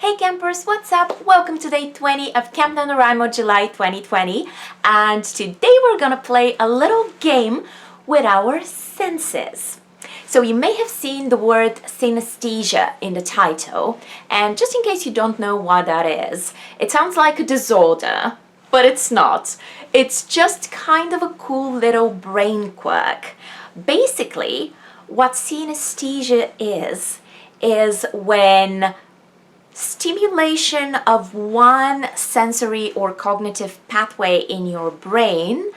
Hey campers, what's up? Welcome to day 20 of Camp NaNoWriMo July 2020, and today we're gonna play a little game with our senses. So you may have seen the word synesthesia in the title, and just in case you don't know what that is, it sounds like a disorder, but it's not. It's just kind of a cool little brain quirk. Basically, what synesthesia is when stimulation of one sensory or cognitive pathway in your brain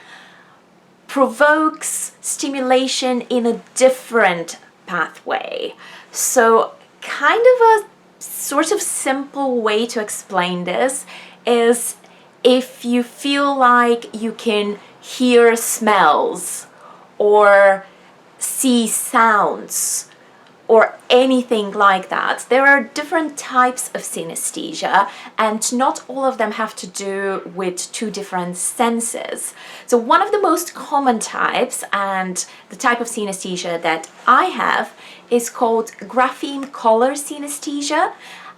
provokes stimulation in a different pathway. So kind of a sort of simple way to explain this is if you feel like you can hear smells or see sounds or anything like that. There are different types of synesthesia, and not all of them have to do with two different senses. So one of the most common types, and the type of synesthesia that I have, is called grapheme color synesthesia,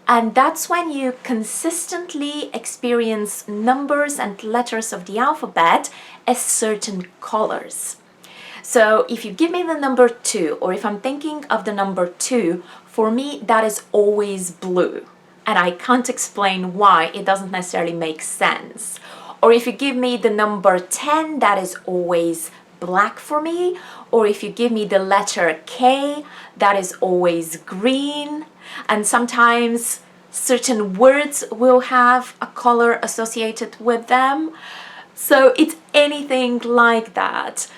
and that's when you consistently experience numbers and letters of the alphabet as certain colors. So if you give me the number 2, or if I'm thinking of the number 2, for me that is always blue. And I can't explain why, it doesn't necessarily make sense. Or if you give me the number 10, that is always black for me. Or if you give me the letter K, that is always green. And sometimes certain words will have a color associated with them. So it's anything like that.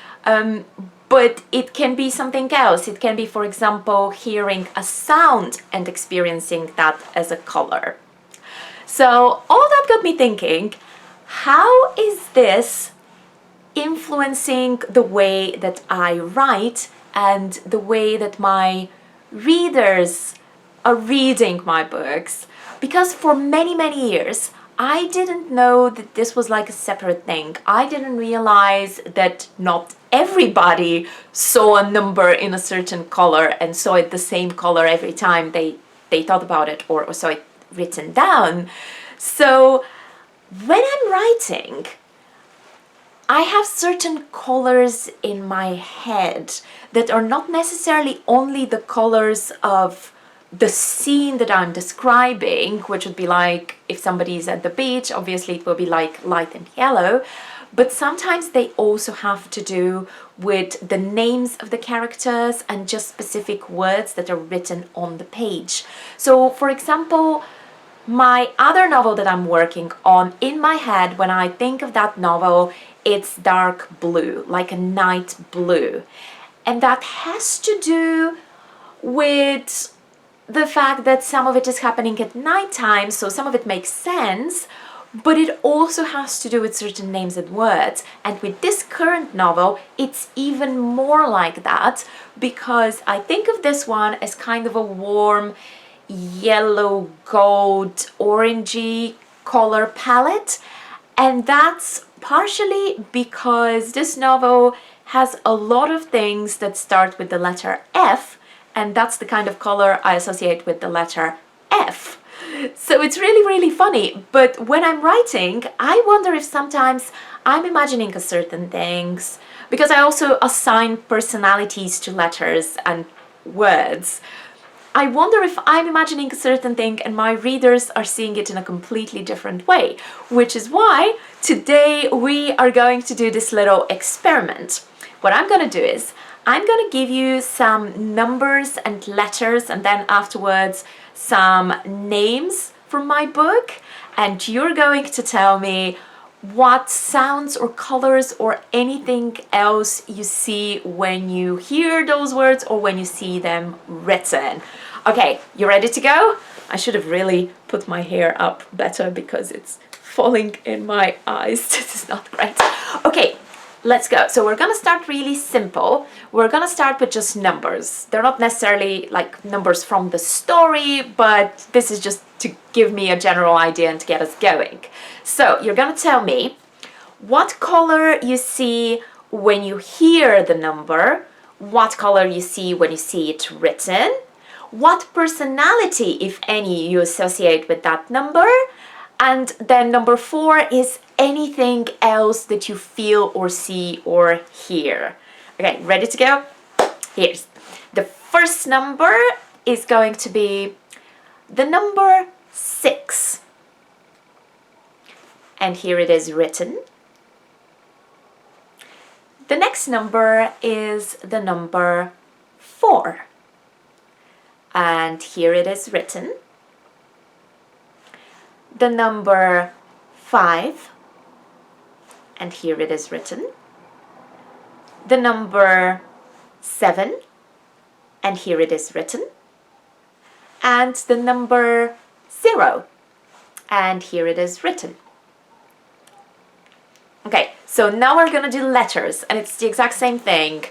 But it can be something else. It can be, for example, hearing a sound and experiencing that as a color. So all that got me thinking, how is this influencing the way that I write and the way that my readers are reading my books? Because for many, many years, I didn't know that this was like a separate thing. I didn't realize that not everybody saw a number in a certain color and saw it the same color every time they thought about it or saw it written down. So when I'm writing, I have certain colors in my head that are not necessarily only the colors of the scene that I'm describing, which would be like if somebody's at the beach, obviously it will be like light and yellow, but sometimes they also have to do with the names of the characters and just specific words that are written on the page. So for example, my other novel that I'm working on, in my head, when I think of that novel, it's dark blue, like a night blue. And that has to do with the fact that some of it is happening at nighttime, so some of it makes sense, but it also has to do with certain names and words. And with this current novel, it's even more like that, because I think of this one as kind of a warm yellow, gold, orangey color palette, and that's partially because this novel has a lot of things that start with the letter F, and that's the kind of color I associate with the letter F. So it's really, really funny. But when I'm writing, I wonder if sometimes I'm imagining a certain things, because I also assign personalities to letters and words. I wonder if I'm imagining a certain thing and my readers are seeing it in a completely different way, which is why today we are going to do this little experiment. What I'm going to do is I'm going to give you some numbers and letters, and then afterwards some names from my book, and you're going to tell me what sounds or colors or anything else you see when you hear those words or when you see them written. Okay, you ready to go? I should have really put my hair up better because it's falling in my eyes. This is not great. Okay. Let's go. So we're gonna start really simple. We're gonna start with just numbers. They're not necessarily like numbers from the story, but this is just to give me a general idea and to get us going. So you're gonna tell me what color you see when you hear the number, what color you see when you see it written, what personality, if any, you associate with that number. And then number 4 is anything else that you feel or see or hear. Okay, ready to go? Here's the first number is going to be the number 6. And here it is written. The next number is the number 4. And here it is written. The number 5. And here it is written. The number 7. And here it is written. And the number 0. And here it is written. Okay, so now we're gonna do letters, and it's the exact same thing.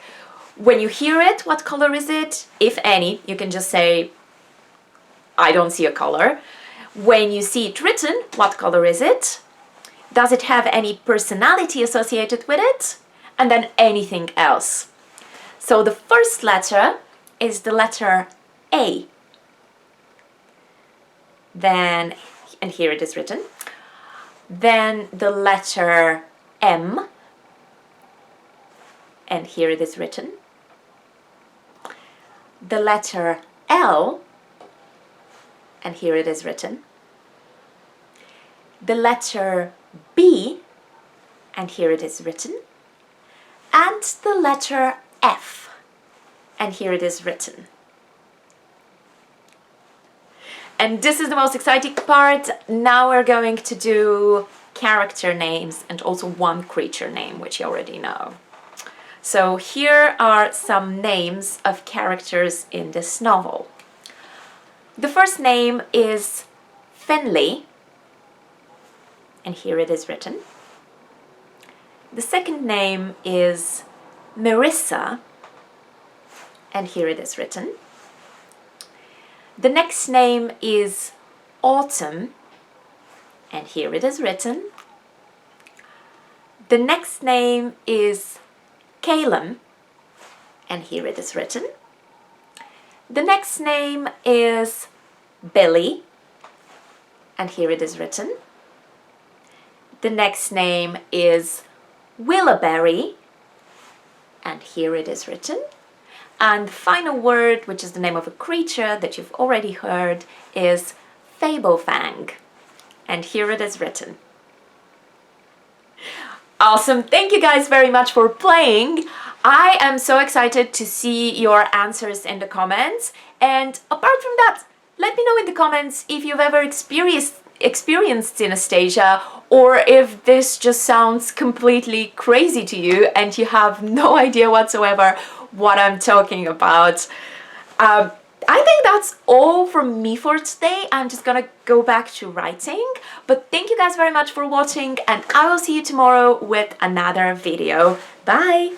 When you hear it, what color is it? If any, you can just say, I don't see a color. When you see it written, what color is it? Does it have any personality associated with it? And then anything else. So the first letter is the letter A. Then, and here it is written. Then the letter M, and here it is written. The letter L, and here it is written. The letter B, and here it is written. And the letter F, and here it is written. And this is the most exciting part. Now we're going to do character names and also one creature name, which you already know. So here are some names of characters in this novel. The first name is Finley, and here it is written. The second name is Marissa, and here it is written. The next name is Autumn, and here it is written. The next name is Calum, and here it is written. The next name is Billy, and here it is written. The next name is Willoughberry, and here it is written. And the final word, which is the name of a creature that you've already heard, is Fabofang. And here it is written. Awesome! Thank you guys very much for playing. I am so excited to see your answers in the comments. And apart from that, let me know in the comments if you've ever experienced synesthesia, or if this just sounds completely crazy to you and you have no idea whatsoever what I'm talking about. I think that's all from me for today. I'm just gonna go back to writing, but thank you guys very much for watching, and I will see you tomorrow with another video. Bye!